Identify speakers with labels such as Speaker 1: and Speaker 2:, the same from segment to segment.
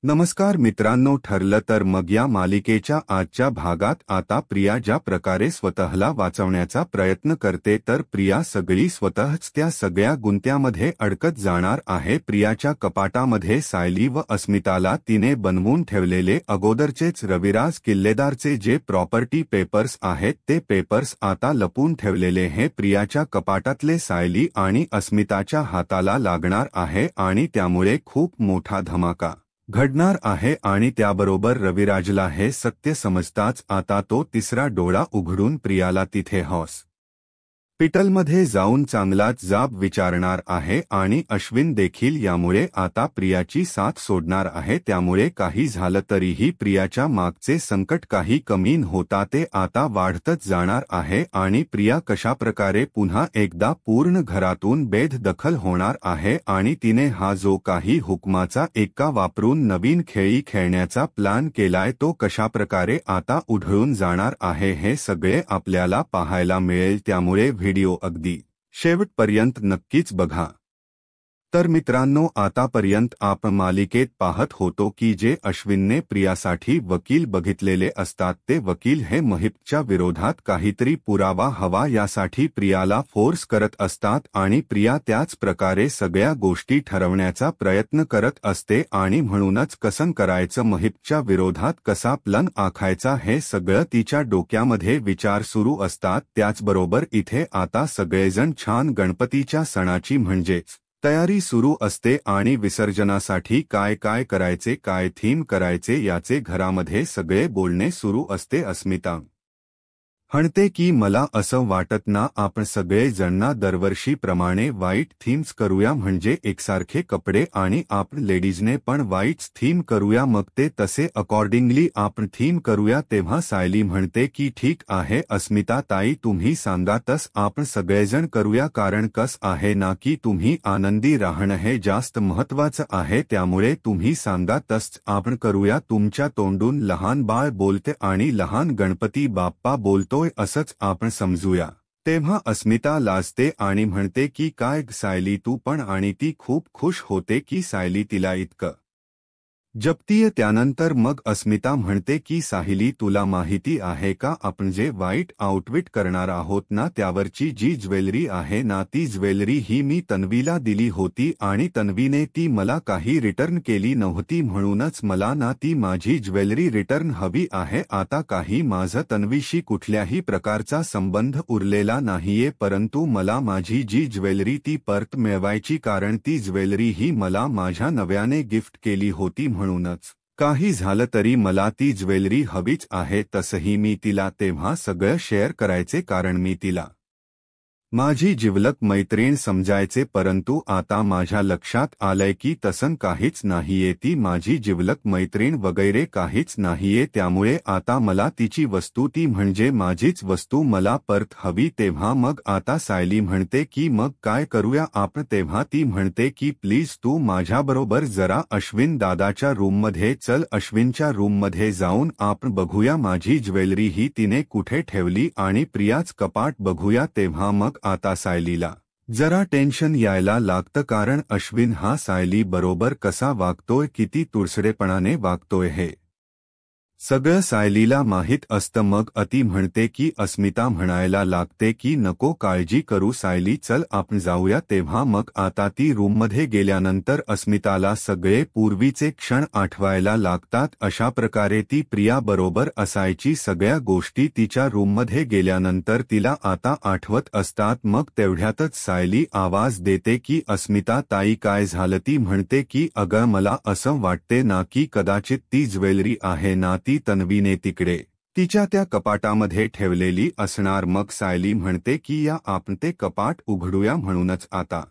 Speaker 1: नमस्कार मित्रांनो, ठरलं तर मग या मालिकेच्या आजच्या भागात आता प्रिया ज्या प्रकारे स्वतःला वाचवण्याचा प्रयत्न करते तर प्रिया सगळी स्वतःच त्या सगळ्या गुंत्यामध्ये अडकत जाणार आहे। प्रियाच्या कपाटामध्ये सायली व अस्मिताला तिने बनवून ठेवलेले अगोदरचेच रविराज किल्लेदारचे जे प्रॉपर्टी पेपर्स आहेत ते पेपर्स आता लपून ठेवलेले हे प्रियाच्या कपाटातले सायली आणि अस्मिताच्या हाताला लागणार आहे आणि त्यामुळे खूप मोठा धमाका घडणार आहे आणि त्याबरोबर रविराजला हे सत्य समजताच आता तो तिसरा डोळा उघडून प्रियाला तिथे हॉस्पिटलमध्ये जाऊन चांगलाच जाब विचारणार आहे आणि अश्विन देखील यामुळे आता प्रियाची साथ सोडणार आहे। त्यामुळे काही झालं तरीही प्रियाच्या मागचे संकट काही कमी होता ते आता वाढतच जाणार आहे आणि प्रिया कशाप्रकारे पुन्हा एकदा पूर्ण घरातून बेदखल होणार आहे आणि तिने हा जो काही हुकमाचा एक्का वापरून नवीन खेळी खेळण्याचा प्लॅन केलाय तो कशाप्रकारे आता उधळून जाणार आहे हे सगळे आपल्याला पाहायला मिळेल। त्यामुळे व्हिडिओ अगदी शेवटपर्यंत नक्कीच बघा। तर मित्रांनो, आतापर्यंत आपण मालिकेत पाहत होतो की जे अश्विनने प्रियासाठी वकील बघितलेले असतात ते वकील हे महिपच्या विरोधात काहीतरी पुरावा हवा यासाठी प्रियाला फोर्स करत असतात आणि प्रिया त्याच प्रकारे सगळ्या गोष्टी ठरवण्याचा प्रयत्न करत असते आणि म्हणूनच कसं करायचं, महिपच्या विरोधात कसा प्लन आखायचा हे सगळं तिच्या डोक्यामध्ये विचार सुरू असतात। त्याचबरोबर इथे आता सगळेजण छान गणपतीच्या सणाची म्हणजेच तयारी सुरू असते आणि विसर्जनासाठी काय काय करायचे, काय थीम करायचे याचे घरामध्ये सगळे बोलणे सुरू असते। अस्मिता म्हणते की मला असं वाटत ना आपण सगळे जणांना दरवर्षीप्रमाणे व्हाईट थीम्स करूया, म्हणजे एकसारखे कपडे आणि आपण लेडीजने पण व्हाईट थीम करूया, मग ते तसे अकॉर्डिंगली आपण थीम करूया। तेव्हा सायली म्हणते की ठीक आहे अस्मिता ताई, तुम्ही सांगा तस आपण सगळेजण करूया, कारण कस आहे ना की तुम्ही आनंदी राहणं हे जास्त महत्वाचं आहे, त्यामुळे तुम्ही सांगा तस आपण करूया। तुमच्या तोंडून लहान बाळ बोलते आणि लहान गणपती बाप्पा बोलतो असंच आपण समजूया। तेव्हा अस्मिता लाजते आणि म्हणते की काय सायली तू पण, आणि ती खूप खुश होते की सायली तिला इतकं जपतीये। त्यानंतर मग अस्मिता म्हणते की सायली तुला माहिती आहे का आपण जे व्हाईट आउटफिट करणार आहोत ना त्यावरची जी ज्वेलरी आहे ना ती ज्वेलरी ही मी तन्वीला दिली होती आणि तन्वीने ती मला काही रिटर्न केली नव्हती, म्हणूनच मला ना ती माझी ज्वेलरी रिटर्न हवी आहे। आता काही माझं तन्वीशी कुठल्याही प्रकारचा संबंध उरलेला नाहीये, परंतु मला माझी जी ज्वेलरी ती परत मिळवायची, कारण ती ज्वेलरी ही मला माझ्या नव्याने गिफ्ट केली होती, म्हणूनच काही झालं तरी मला ती ज्वेलरी हवीच आहे। तसंही मी तिला तेव्हा सगळं शेअर करायचे, कारण मी तिला माझी जिवलग मैत्रीण समजायचे, परंतु आता माझ्या लक्षात आलंय की तसं काहीच नाहीये, ती माझी जिवलग मैत्रीण वगैरे काहीच नाहीये, त्यामुळे आता मला तिची वस्तू, ती म्हणजे माझीच वस्तू मला परत हवी। तेव्हा मग आता सायली म्हणते की मग काय करूया आपण, तेव्हा ती म्हणते की प्लीज तू माझ्याबरोबर जरा अश्विन दादाच्या रूममध्ये चल, अश्विनच्या रूममध्ये जाऊन आपण बघूया माझी ज्वेलरी ही तिने कुठे ठेवली आणि प्रियाच कपाट बघूया। तेव्हा मग आता सायलीला जरा टेन्शन यायला लागतं, कारण अश्विन हा सायली बरोबर कसा वागतोय, किती तुळसडेपणाने वागतोय हे सगळं सायलीला माहीत असतं। मग अति म्हणते की अस्मिता म्हणायला लागते की नको काळजी करू सायली, चल आपण जाऊया। तेव्हा मग आता ती रूममध्ये गेल्यानंतर अस्मिताला सगळे पूर्वीचे क्षण आठवायला लागतात। अशा प्रकारे ती प्रिया बरोबर असायची, सगळ्या गोष्टी तिच्या रूममध्ये गेल्यानंतर तिला आता आठवत असतात। मग तेवढ्यातच सायली आवाज देते की अस्मिता ताई काय झालं, ती म्हणते की अगं मला असं वाटते ना की कदाचित ती ज्वेलरी आहे ना ती तन्वीने तिकडे तिच्या त्या कपाटामध्ये ठेवलेली असणार। मग सायली म्हणते की या आपण ते कपाट उघडूया, म्हणूनच आता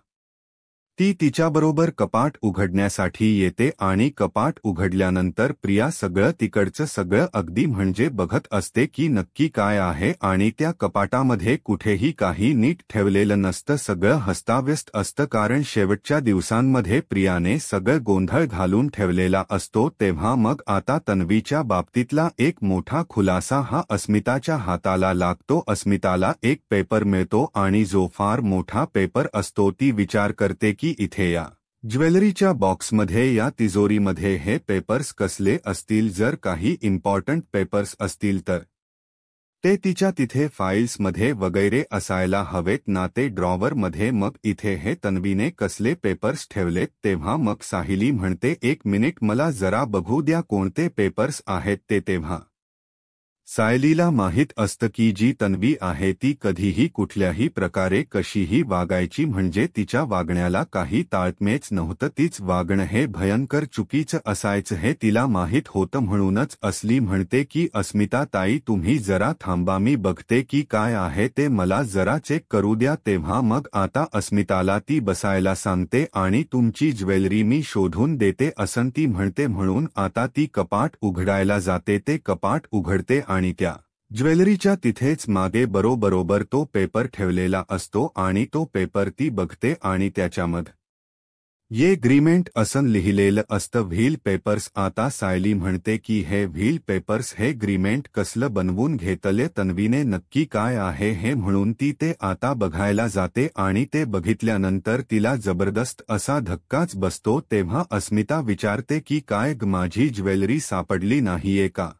Speaker 1: ती तिच्याबरोबर कपाट उघडण्यासाठी येते आणि कपाट उघडल्यानंतर प्रिया सगळं तिकडचं सगळं अगदी म्हणजे बघत असते की नक्की काय आहे, आणि त्या कपाटामध्ये कुठेही काही नीट ठेवलेलं नसतं, सगळं हस्ताव्यस्त असतं, कारण शेवटच्या दिवसांमध्ये प्रियाने सगळं गोंधळ घालून ठेवलेला असतो। तेव्हा मग आता तन्वीच्या बाबतीतला एक मोठा खुलासा हा अस्मिताच्या हाताला लागतो। अस्मिताला एक पेपर मिळतो आणि जो फार मोठा पेपर असतो, ती विचार करते की इथे या ज्वेलरीच्या बॉक्समध्ये या तिजोरीमध्ये हे पेपर्स कसले असतील? जर काही इम्पॉर्टंट पेपर्स असतील तर ते तिच्या तिथे फाईल्समध्ये वगैरे असायला हवेत ना, ते ड्रॉवरमध्ये. मग इथे हे तन्वीने कसले पेपर्स ठेवलेत? तेव्हा मग साहिली म्हणते, एक मिनिट, मला जरा बघू द्या कोणते पेपर्स आहेत ते. तेव्हा सायलीला माहीत असतं की जी तन्वी आहे ती कधीही कुठल्याही प्रकारे कशीही वागायची, म्हणजे तिच्या वागण्याला काही ताळमेळच नव्हतं. तीच वागणं हे भयंकर चुकीचं असायचं हे तिला माहीत होतं. म्हणूनच असली म्हणते की अस्मिता ताई तुम्ही जरा थांबा, मी बघते की काय आहे ते, मला जरा चेक करू द्या. तेव्हा मग आता अस्मिताला ती बसायला सांगते आणि तुमची ज्वेलरी मी शोधून देते असं ती म्हणते. म्हणून आता ती कपाट उघडायला जाते. ते कपाट उघडते आणि त्या ज्वेलरीच्या तिथेच मागे बरोबर तो पेपर ठेवलेला असतो आणि तो पेपर ती बघते आणि त्याच्यामध्ये ये ग्रीमेंट असं लिहिलेलं असतं, व्हील पेपर्स. आता सायली म्हणते की हे व्हील पेपर्स हे ग्रीमेंट कसलं बनवून घेतले तन्वीने, नक्की काय आहे हे, म्हणून ती ते आता बघायला जाते आणि ते बघितल्यानंतर तिला जबरदस्त असा धक्काच बसतो. तेव्हा अस्मिता विचारते की काय माझी ज्वेलरी सापडली नाहीये का?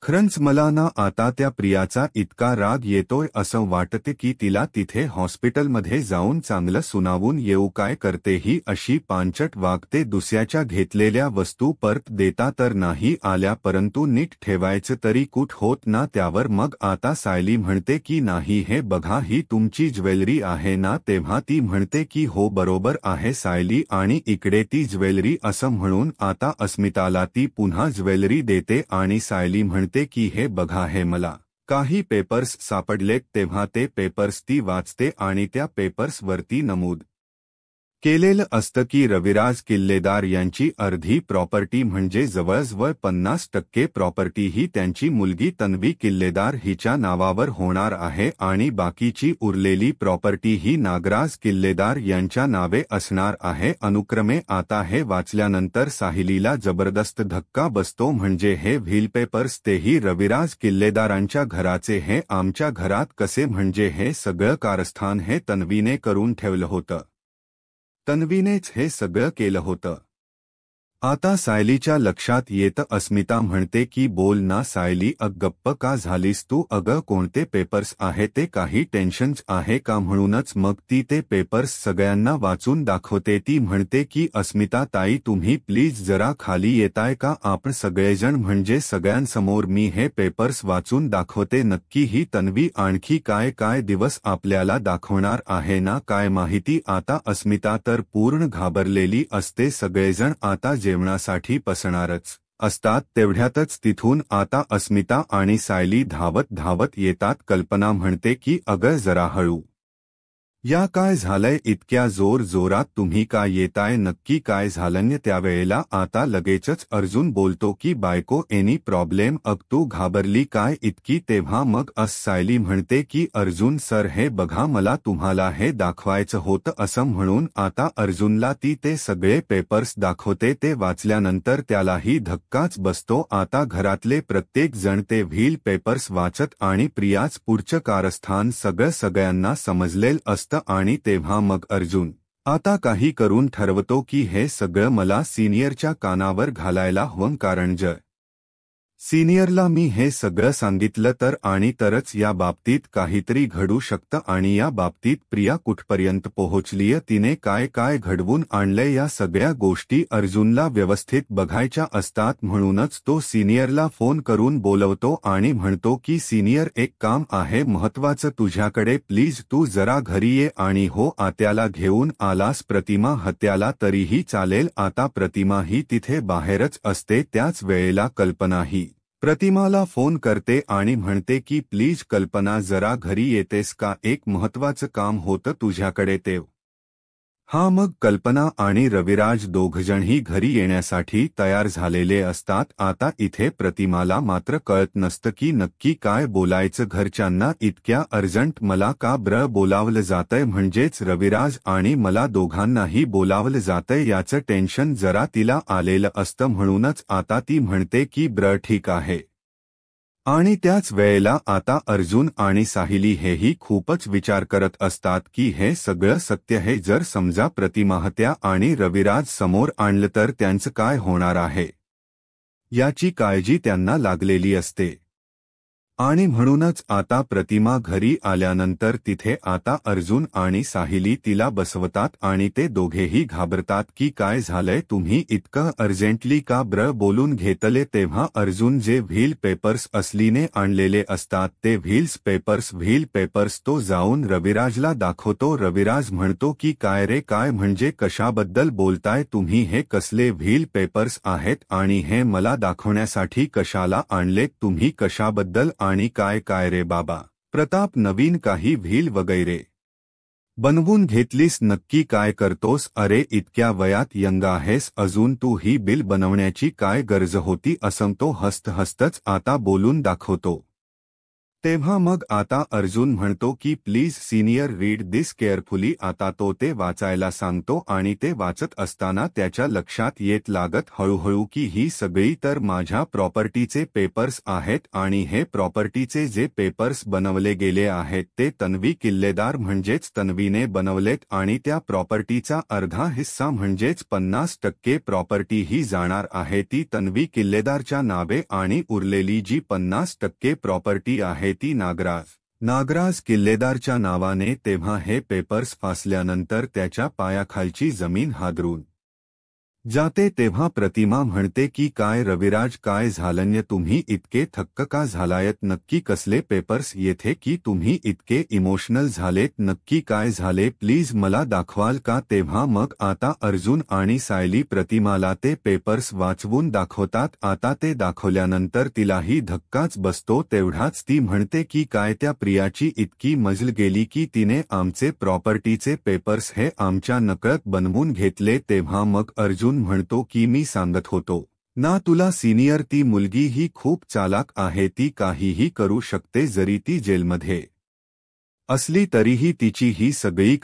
Speaker 1: खरंच मला ना आता त्या प्रियाचा इतका राग येतोय असं वाटते की तिला तिथे हॉस्पिटलमध्ये जाऊन चांगलं सुनावून येऊ. काय करते ही अशी पांचट वागते, दुसऱ्याच्या घेतलेल्या वस्तू परत देता तर नाही आल्या, परंतु नीट ठेवायचं तरी कुठ होत ना. त्यावर मग आता सायली म्हणते की नाही हे बघा ही तुमची ज्वेलरी आहे ना? तेव्हा ती म्हणते की हो बरोबर आहे सायली, आणि इकडे ती ज्वेलरी असं म्हणून आता अस्मिताला ती पुन्हा ज्वेलरी देते आणि सायली म्हणते की हे बघा हे मला काही पेपर्स सापडलेत. तेव्हा ते पेपर्स ती वाचते आणि त्या पेपर्सवरती नमूद केलेलं असतं की रविराज किल्लेदार यांची अर्धी प्रॉपर्टी म्हणजे जवळजवळ 50% प्रॉपर्टी ही त्यांची मुलगी तन्वी किल्लेदार हिच्या नावावर होणार आहे आणि बाकीची उरलेली प्रॉपर्टी ही नागराज किल्लेदार यांच्या नावे असणार आहे. अनुक्रमे आता हे वाचल्यानंतर साहिलीला जबरदस्त धक्का बसतो, म्हणजे हे व्हील पेपर्स तेही रविराज किल्लेदारांच्या घराचे, हे आमच्या घरात कसे? म्हणजे हे सगळं कारस्थान हे तन्वीने करून ठेवलं होतं, तन्वीनेच हे सगळं केलं होतं. आता सायलीच्या लक्षात येतं. अस्मिता म्हणते की बोल ना सायली, गप्प का झालीस तू? अगं कोणते पेपर्स आहे ते? काही टेन्शन्स आहे का? म्हणूनच मग ती ते पेपर्स सगळ्यांना वाचून दाखवते. ती म्हणते की अस्मिता ताई तुम्ही प्लीज जरा खाली येताय का? आपण सगळेजण म्हणजे सगळ्यांसमोर मी हे पेपर्स वाचून दाखवते. नक्की ही तन्वी आणखी काय काय दिवस आपल्याला दाखवणार आहे ना, काय माहिती. आता अस्मिता तर पूर्ण घाबरलेली असते. सगळेजण आता जेवणासाठी बसणारच असतात. तेवढ्यातच तिथून आता अस्मिता आणि सायली धावत येतात. कल्पना म्हणते की अगं जरा हळू या, काय झालंय इतक्या जोरात तुम्ही का येताय? नक्की काय झालं? त्यावेळेला आता लगेचच अर्जुन बोलतो की बायको एनी प्रॉब्लेम? तू घाबरली काय इतकी? तेव्हा मग सायली म्हणते की अर्जुन सर हे बघा मला तुम्हाला हे दाखवायचं होतं असं म्हणून आता अर्जुनला ती ते सगळे पेपर्स दाखवते. ते वाचल्यानंतर त्यालाही धक्काच बसतो. आता घरातले प्रत्येक जण ते व्हील पेपर्स वाचत आणि प्रियाच पुढचं कारस्थान सगळ्यांना समजलेलं असतं. आणि तेव्हा मग अर्जुन आता काही करून ठरवतो की हे सगळं मला सिनियरच्या कानावर घालायला हवं, कारण जर सिनियरला मी हे सगळं सांगितलं तर आणि तरच या बाबतीत काहीतरी घडू शकतं. आणि या बाबतीत प्रिया कुठपर्यंत पोहोचलीय, तिने काय काय घडवून आणलंय, या सगळ्या गोष्टी अर्जुनला व्यवस्थित बघायच्या असतात. म्हणूनच तो सिनियरला फोन करून बोलवतो आणि म्हणतो की सिनियर एक काम आहे महत्वाचं तुझ्याकडे, प्लीज तू जरा घरी ये. आणि हो आत्याला घेऊन आलास प्रतिमा हत्याला तरीही चालेल. आता प्रतिमा ही तिथे बाहेरच असते. त्याच वेळेला कल्पनाही प्रतिमाला फोन करते आणि म्हणते की प्लीज कल्पना जरा घरी येतेस का? एक महत्वाचं काम होतं तुझ्याकडे. तेव हा मग कल्पना आणि रविराज दोघजणही घरी येण्यासाठी तयार झालेले असतात. आता इथे प्रतिमाला मात्र कळत नसतं की नक्की काय बोलायचं घरच्यांना. इतक्या अर्जंट मला का बोलावलं जातंय, म्हणजेच रविराज आणि मला दोघांनाही बोलावलं जातंय याचं टेन्शन जरा तिला आलेलं असतं. म्हणूनच आता ती म्हणते की ठीक आहे. आणि त्याच वेळेला आता अर्जुन आणि साहिली हेही खूपच विचार करत असतात की हे सगळं सत्य आहे, जर समजा प्रतिमाहत्या आणि रविराज समोर आणलं तर त्यांचं काय होणार आहे याची काळजी त्यांना लागलेली असते. आणि म्हणूनच आता प्रतिमा घरी आल्यानंतर तिथे आता अर्जुन आणि साहिली तिला बसवतात आणि ते दोघेही घाबरतात की काय झालंय, तुम्ही इतकं अर्जंटली का बोलून घेतले. तेव्हा अर्जुन जे व्हील पेपर्स असलीने आणलेले असतात ते व्हील पेपर्स तो जाऊन रविराजला दाखवतो. रविराज म्हणतो की काय रे, काय म्हणजे कशाबद्दल बोलताय तुम्ही, हे कसले व्हील पेपर्स आहेत आणि हे मला दाखवण्यासाठी कशाला आणलेत तुम्ही, कशाबद्दल आणि काय काय रे बाबा प्रताप, नवीन काही व्हील वगैरे बनवून घेतलीस, नक्की काय करतोस, अरे इतक्या वयात यंग आहेस अजून, तू ही बिल बनवण्याची काय गरज होती, असं तो हसतच आता बोलून दाखवतो. तेव्हा मग आता अर्जुन म्हणतो की please senior read this carefully. आता तो ते वाचायला सांगतो आणि ते वाचत असताना त्याच्या लक्षात येत लागत हळूहळू की ही सगळी तर माझ्या प्रॉपर्टीचे पेपर्स आहेत आणि हे प्रॉपर्टीचे जे पेपर्स बनवले गेले आहेत ते तन्वी किल्लेदार म्हणजेच तन्वीने बनवलेत आणि त्या प्रॉपर्टीचा अर्धा हिस्सा म्हणजेच 50% प्रॉपर्टी ही जाणार आहे ती तन्वी किल्लेदारच्या नावे आणि उरलेली जी 50% प्रॉपर्टी आहे ती नागराज किल्लेदारच्या नावाने. तेव्हा हे पेपर्स फासल्यानंतर त्याच्या पायाखालची जमीन हादरून जाते. तेव्हा प्रतिमा म्हणते की काय रविराज, काय झालंय, तुम्ही इतके थक्क का झालायत, नक्की कसले पेपर्स येथे की तुम्ही इतके इमोशनल झालेत, नक्की काय झाले, प्लीज मला दाखवाल का. तेव्हा मग आता अर्जुन आणि सायली प्रतिमाला ते पेपर्स वाचवून दाखवतात. आता ते दाखवल्यानंतर तिलाही धक्काच बसतो. तेवढाच ती म्हणते की काय त्या प्रियाची इतकी मजल गेली की तिने आमचे प्रॉपर्टीचे पेपर्स हे आमच्या नकळत बनवून घेतले. तेव्हा मग अर्जुन म्हणतो की मी सांगत होतो ना तुला सिनियर, ती मुलगी ही खूप चालाक आहे, ती काहीही करू शकते, जरी ती जेलमध्ये असली तरीही तिची ही सगळी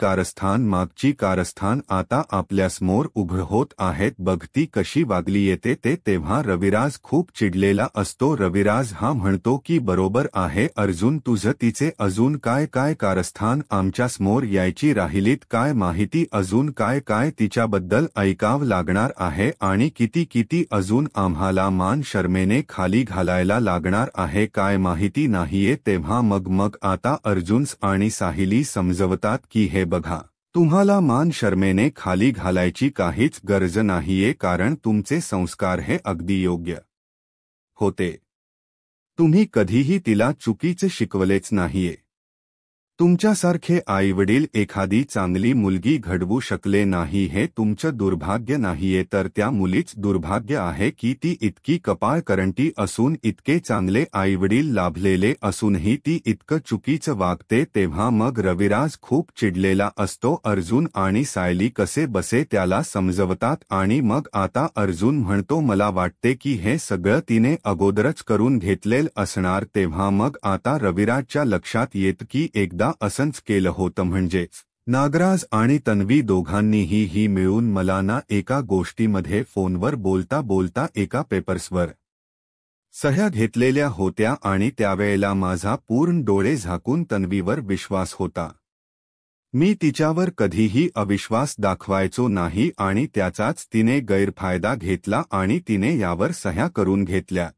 Speaker 1: मागची कारस्थान आता आपल्यासमोर उघड होत आहेत, बघ ती कशी वागली येते ते. तेव्हा रविराज खूप चिडलेला असतो. रविराज हा म्हणतो की बरोबर आहे अर्जुन तुझं, तिचे अजून काय काय कारस्थान आमच्यासमोर यायची राहिलीत, काय माहिती अजून काय काय तिच्याबद्दल ऐकावं लागणार आहे आणि किती किती अजून आम्हाला मान शर्मेने खाली घालायला लागणार आहे, काय माहिती नाहीये. तेव्हा मग आता अर्जुन आणि साहिली समजवतात की हे बघा, तुम्हाला मान शर्मेने खाली घालायची काहीच गरज नाहीये, कारण तुमचे संस्कार हे अगदी योग्य होते. तुम्ही कधीही तिला चुकीचे शिकवलेच नाहीये. तुमच्यासारखे आईवडील एखादी चांगली मुलगी घडवू शकले नाही हे तुमचं दुर्भाग्य नाहीये, तर त्या मुलीच दुर्भाग्य आहे की ती इतकी कपाळकरंटी असून, इतके चांगले आईवडील लाभलेले असूनही ती इतकं चुकीचं वागते. तेव्हा मग रविराज खूप चिडलेला असतो. अर्जुन आणि सायली कसे बसे त्याला समजवतात आणि मग आता अर्जुन म्हणतो मला वाटते की हे सगळं तिने अगोदरच करून घेतलेलं असणार. तेव्हा मग आता रविराजच्या लक्षात येत की एकदा असंच केलं होतं, म्हणजेच नागराज आणि तन्वी दोघांनीही ही मिळून मला ना एका गोष्टीमध्ये फोनवर बोलता बोलता एका पेपर्सवर सह्या घेतलेल्या होत्या आणि त्यावेळेला माझा पूर्ण डोळे झाकून तन्वीवर विश्वास होता. मी तिच्यावर कधीही अविश्वास दाखवायचो नाही आणि त्याचाच तिने गैरफायदा घेतला आणि तिने यावर सह्या करून घेतल्या.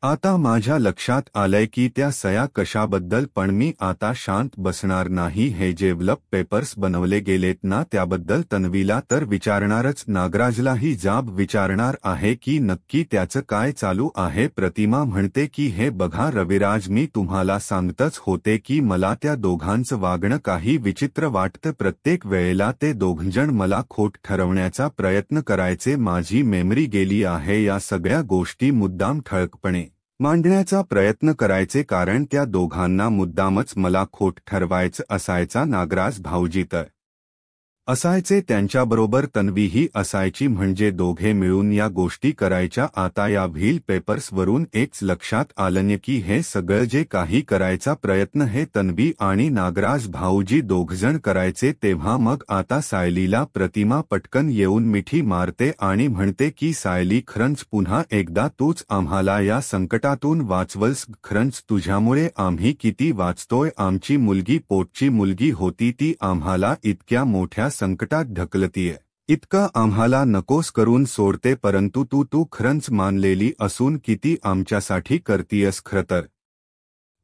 Speaker 1: आता माझ्या लक्षात आलंय की त्या सह्या कशाबद्दल, पण मी आता शांत बसणार नाही. हे जे पेपर्स बनवले गेलेत ना त्याबद्दल तन्वीला तर विचारणारच, नागराजलाही जाब विचारणार आहे की नक्की त्याचं काय चालू आहे. प्रतिमा म्हणते की हे बघा रविराज, मी तुम्हाला सांगतच होते की मला त्या दोघांचं वागणं काही विचित्र वाटतं. प्रत्येक वेळेला ते दोघंजण मला खोट ठरवण्याचा प्रयत्न करायचे. माझी मेमरी गेली आहे. या सगळ्या गोष्टी मुद्दाम ठळकपणे मांडण्याचा प्रयत्न करायचे, कारण त्या दोघांना मुद्दामच मला खोट ठरवायचं असायचा. नागराज भाऊजी तर असायचे त्यांच्याबरोबर तन्वीही असायची म्हणजे दोघे मिळून या गोष्टी करायच्या. आता या व्हील पेपर्सवरून एकच लक्षात आलं की हे सगळं जे काही करायचा प्रयत्न हे तन्वी आणि नागराज भाऊजी दोघजण करायचे. तेव्हा मग आता सायलीला प्रतिमा पटकन येऊन मिठी मारते आणि म्हणते की सायली खरंच पुन्हा एकदा तूच आम्हाला या संकटातून वाचवलंस. खरंच तुझ्यामुळे आम्ही किती वाचतोय. आमची मुलगी पोटची मुलगी होती ती आम्हाला इतक्या मोठ्या संकटात ढकलतीये. इतकं आम्हाला नकोस करून सोडते परंतु तू खरंच मानलेली असून किती आमच्यासाठी करतीयस. खरंतर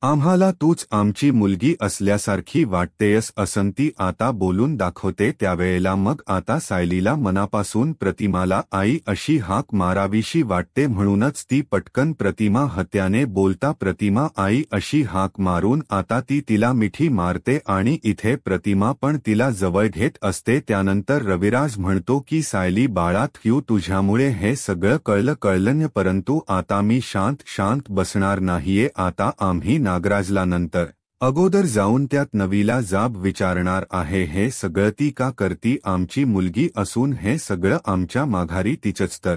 Speaker 1: आम्हाला तूच आमची मुलगी असल्यासारखी वाटतेयस असं ती आता बोलून दाखवते. त्यावेळेला मग आता सायलीला मनापासून प्रतिमाला आई अशी हाक मारावीशी वाटते. म्हणूनच ती पटकन प्रतिमा हत्याने बोलता प्रतिमा आई अशी हाक मारून आता ती तिला मिठी मारते आणि इथे प्रतिमा पण तिला जवळ घेत असते. त्यानंतर रविराज म्हणतो की सायली बाळा थ्यू तुझ्यामुळे हे सगळं कळलं परंतु आता मी शांत बसणार नाहीये. आता आम्ही नागराजला नंतर अगोदर जाऊन त्यात नवीला जाब विचारणार आहे. हे सगळं ती का करती. आमची मुलगी असून हे सगळं आमच्या माघारी तिचंच तर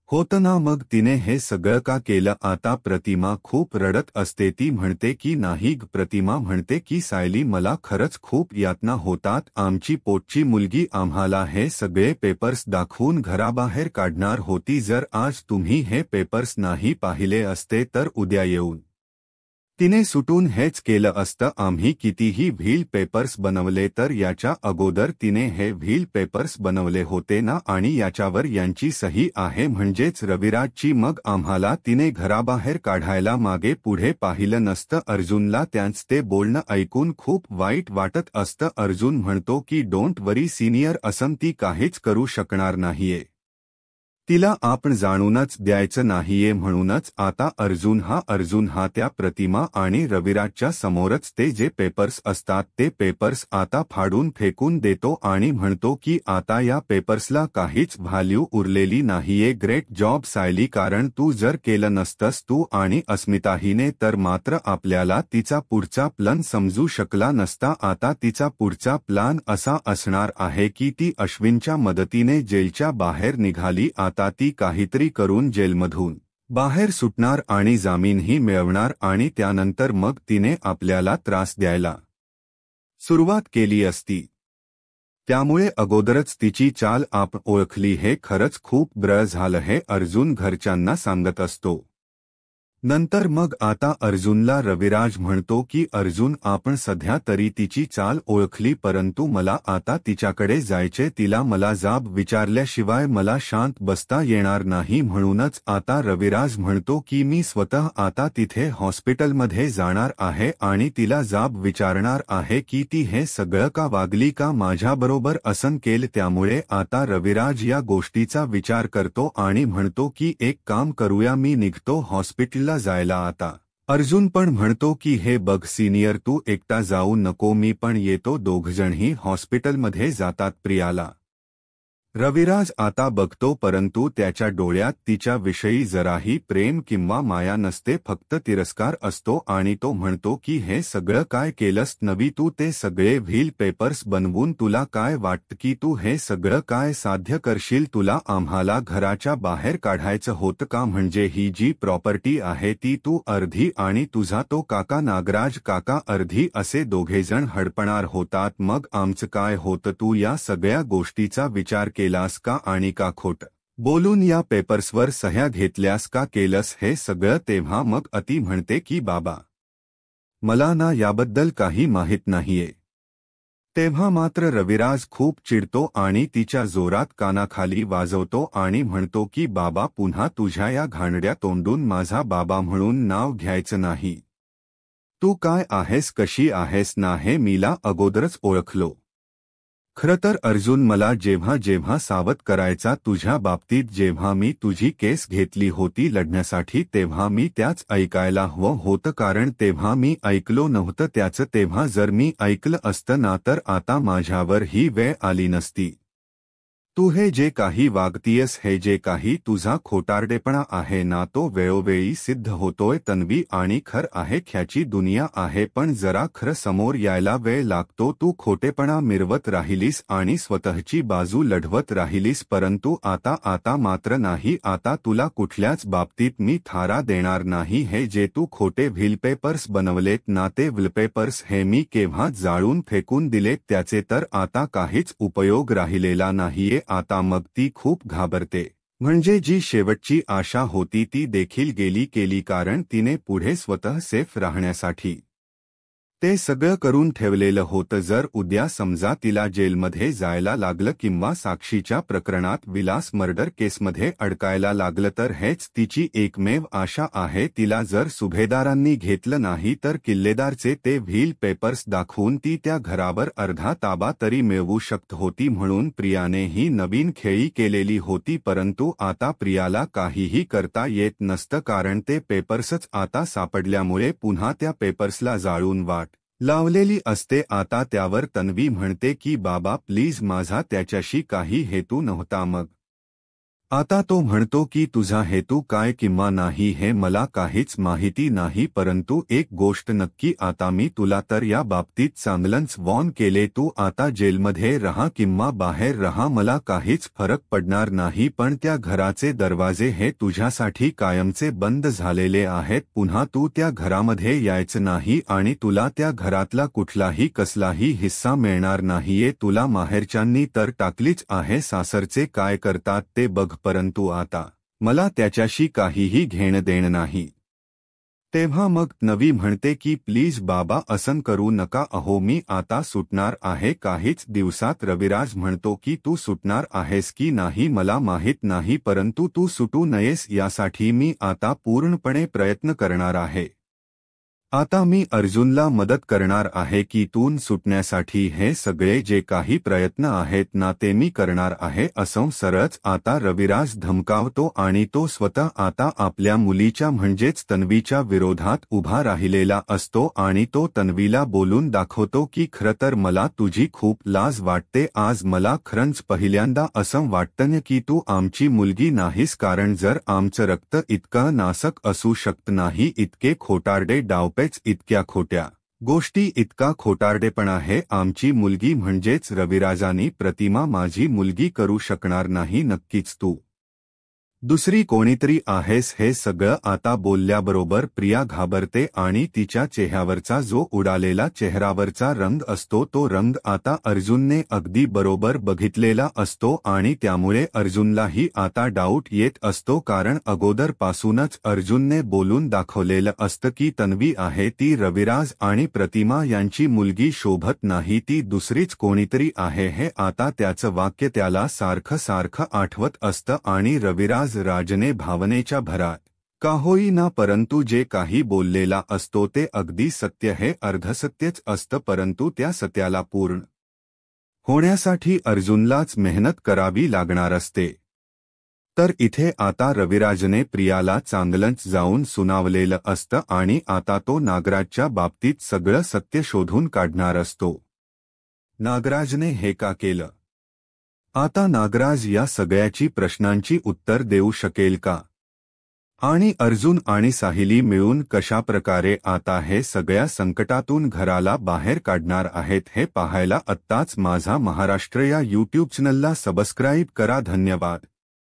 Speaker 1: होतं ना. मग तिने हे सगळं का केलं. आता प्रतिमा खूप रडत असते. ती म्हणते की नाही. प्रतिमा म्हणते की सायली मला खरंच खूप यातना होतात. आमची पोटची मुलगी आम्हाला हे सगळे पेपर्स दाखवून घराबाहेर काढणार होती. जर आज तुम्ही हे पेपर्स नाही पाहिले असते तर उद्या येऊन तिने सुटून हेच केलं असतं. आम्ही कितीही व्हील पेपर्स बनवले तर याच्या अगोदर तिने हे व्हील पेपर्स बनवले होते ना आणि याच्यावर यांची सही आहे म्हणजेच रविराजची. मग आम्हाला तिने घराबाहेर काढायला मागे पुढे पाहिलं नसतं. अर्जुनला त्यांचं ते बोलणं ऐकून खूप वाईट वाटत असतं. अर्जुन म्हणतो की डोंट वरी सिनियर असं ती काहीच करू शकणार नाहीये. तिला आपण जाणूनच द्यायचं नाहीये. म्हणूनच आता अर्जुन हा त्या प्रतिमा आणि रविराजच्या समोरच ते जे पेपर्स असतात ते पेपर्स आता फाडून फेकून देतो आणि म्हणतो की आता या पेपर्सला काहीच व्हॅल्यू उरलेली नाहीये. Great job Sayali. कारण तू जर केलं नसतंस तू आणि अस्मिताहीने तर मात्र आपल्याला तिचा पुढचा प्लान समजू शकला नसता. आता तिचा पुढचा प्लान असा असणार आहे की ती अश्विनच्या मदतीने जेलच्या बाहेर निघाली. आता ती काहीतरी करून जेलमधून बाहेर सुटणार आणि जामीनही मिळवणार आणि त्यानंतर मग तिने आपल्याला त्रास द्यायला सुरुवात केली असती. त्यामुळे अगोदरच तिची चाल आपण ओळखली. हे खरंच खूप बरं झालं हे अर्जुन घरच्यांना सांगत असतो. नंतर मग आता अर्जुनला रविराज म्हणतो की अर्जुन आपण सध्या तरी तिची चाल ओळखली परंतु मला आता तिच्याकडे जायचे. तिला मला जाब विचारल्याशिवाय मला शांत बसता येणार नाही. म्हणूनच आता रविराज म्हणतो की मी स्वतः आता तिथे हॉस्पिटलमध्ये जाणार आहे आणि तिला जाब विचारणार आहे की ती हे सगळं का वागली का माझ्याबरोबर असं केलं. त्यामुळे आता रविराज या गोष्टीचा विचार करतो आणि म्हणतो की एक काम करूया मी निघतो हॉस्पिटलला जायला. आता अर्जुन पण म्हणतो की हे बघ सिनियर तू एकटा जाऊ नको मी पण येतो. दोघजणही हॉस्पिटलमध्ये जातात. प्रियाला रविराज आता बघतो परंतु त्याच्या डोळ्यात तिच्याविषयी जराही प्रेम किंवा माया नसते फक्त तिरस्कार असतो आणि तो म्हणतो की हे सगळं काय केलंस नवी तू. ते सगळे व्हील पेपर्स बनवून तुला काय वाटतं की तू हे सगळं काय साध्य करशील. तुला आम्हाला घराच्या बाहेर काढायचं होतं का. म्हणजे ही जी प्रॉपर्टी आहे ती तू अर्धी आणि तुझा तो काका नागराज काका अर्धी असे दोघेजण हडपणार होतात. मग आमचं काय होतं. तू या सगळ्या गोष्टीचा विचार केलास का आणि का खोट बोलून या पेपर्सवर सह्या घेतल्यास का केलंस हे सगळं. तेव्हा मग अति म्हणते की बाबा मला ना याबद्दल काही माहित नाहीये. तेव्हा मात्र रविराज खूप चिडतो आणि तिच्या जोरात कानाखाली वाजवतो आणि म्हणतो की बाबा पुन्हा तुझ्या या घाणड्या तोंडून माझा बाबा म्हणून नाव घ्यायचं नाही. तू काय आहेस कशी आहेस ना हे मीला अगोदरच ओळखलो. खरं तर अर्जुन मला जेव्हा जेव्हा सावध करायचा तुझ्या बाबतीत जेव्हा मी तुझी केस घेतली होती लढण्यासाठी तेव्हा मी त्याच ऐकायला हवं होतं कारण तेव्हा मी ऐकलो नव्हतं त्याचं. तेव्हा जर मी ऐकलं असतं ना तर आता माझ्यावर ही वेळ आली नसती. तू हे जे काही वागतीयस, हे जे काही तुझा खोटारडेपणा आहे ना, तो वेळोवेळी सिद्ध होतोय तन्वी, आणि खर आहे ख्याची दुनिया आहे, पण जरा खरं समोर यायला वेळ लागतो. तू खोटेपणा मिरवत राहिलीस आणि स्वतःची बाजू लढवत राहिलीस, परंतु आता मात्र नाही. आता तुला कुठल्याच बाबतीत मी थारा देणार नाही. हे जे तू खोटे व्हीलपेपर्स बनवलेत ना, ते व्हीलपेपर्स हे मी केव्हाच जाळून फेकून दिलेत. त्याचे तर आता काहीच उपयोग राहिलेला नाहीये. आता मग ती खूप घाबरते. म्हणजे जी शेवटची आशा होती ती देखील गेली, कारण तिने पुढे स्वतः सेफ राहण्यासाठी ते सगळं करून ठेवलेलं होतं. जर उद्या समजा तिला जेलमध्ये जायला लागलं किंवा साक्षीच्या प्रकरणात विलास मर्डर केसमध्ये अडकायला लागलं, तर हेच तिची एकमेव आशा आहे. तिला जर सुभेदारांनी घेतलं नाही तर किल्लेदारचे ते व्हील पेपर्स दाखवून ती त्या घरावर अर्धा ताबा तरी मिळवू शकत होती. म्हणून प्रियाने ही नवीन खेळी केलेली होती, परंतु आता प्रियाला काहीही करता येत नसतं, कारण ते पेपर्सच आता सापडल्यामुळे पुन्हा त्या पेपर्सला जाळून वाट लावलेली असते. आता त्यावर तन्वी म्हणते की बाबा प्लीज, माझा त्याच्याशी काही हेतू नव्हता. मग आता तो म्हणतो की तुझा हेतू काय किंवा नाही हे मला काहीच माहिती नाही, परंतु एक गोष्ट नक्की, आता मी तुला तर या बाबतीत चांगलंच वॉर्न केले. तू आता जेलमध्ये रहा किंवा बाहेर रहा, मला काहीच फरक पडणार नाही, पण त्या घराचे दरवाजे हे तुझ्यासाठी कायमचे बंद झालेले आहेत. पुन्हा तू त्या घरामध्ये यायचं नाही आणि तुला त्या घरातला कसलाही हिस्सा मिळणार नाहीये. तुला माहेरच्यांनी तर टाकलीच आहे, सासरचे काय करतात ते बघ, परंतु आता मला त्याच्याशी काहीही घेणं देणं नाही. तेव्हा मग तन्वी म्हणते की प्लीज बाबा, असं करू नका. अहो मी आता सुटणार आहे काहीच दिवसात. रविराज म्हणतो की तू सुटणार आहेस की नाही मला माहीत नाही, परंतु तू सुटू नयेस यासाठी मी आता पूर्णपणे प्रयत्न करणार आहे. आता मी अर्जुनला मदत करणार आहे की तून सुटण्यासाठी हे सगळे जे काही प्रयत्न आहेत ना, ते मी करणार आहे, असं सरळच आता रविराज धमकावतो. आणि तो स्वतः आता आपल्या मुलीच्या म्हणजेच तन्वीच्या विरोधात उभा राहिलेला असतो आणि तो तन्वीला बोलून दाखवतो की खरं तर मला तुझी खूप लाज वाटते. आज मला खरंच पहिल्यांदा असं वाटतं की तू आमची मुलगी नाहीस, कारण जर आमचं रक्त इतकं नासक असू शकत नाही, इतके खोटारडे डावपेच, इतक्या खोट्या गोष्टी, इतका खोटारडेपणा हे आमची मुलगी म्हणजेच रविराजानी प्रतिमा माझी मुलगी करू शकणार नाही. नक्कीच तू दुसरी कोणीतरी आहेस. हे सगळं आता बोलल्याबरोबर प्रिया घाबरते आणि तिच्या चेहऱ्यावरचा जो उडालेला चेहऱ्यावरचा रंग असतो तो रंग आता अर्जुनने अगदी बरोबर बघितलेला असतो आणि त्यामुळे अर्जुनलाही आता डाऊट येत असतो, कारण अगोदरपासूनच अर्जुनने बोलून दाखवलेलं असतं की तन्वी आहे ती रविराज आणि प्रतिमा यांची मुलगी शोभत नाही, ती दुसरीच कोणीतरी आहे. हे आता त्याचं वाक्य त्याला सारखं आठवत असतं आणि रविराज राजने भावनेच्या भरात का होईना, परंतु जे काही बोललेला असतो ते अगदी सत्य, हे अर्धसत्यच असतं, परंतु त्या सत्याला पूर्ण होण्यासाठी अर्जुनलाच मेहनत करावी लागणार असते. तर इथे आता रविराजने प्रियाला चांगलंच जाऊन सुनावलेलं असतं आणि आता तो नागराजच्या बाबतीत सगळं सत्य शोधून काढणार असतो. नागराजने हे का केलं? आता नागराज या सगळ्याची प्रश्नांची उत्तर देऊ शकेल का? आणि अर्जुन आणि साहिली मिळून कशाप्रकारे आता हे सगळ्या संकटातून घराला बाहेर काढणार आहेत, हे पाहायला आत्ताच माझा महाराष्ट्र या यूट्यूब चॅनलला सबस्क्राईब करा. धन्यवाद.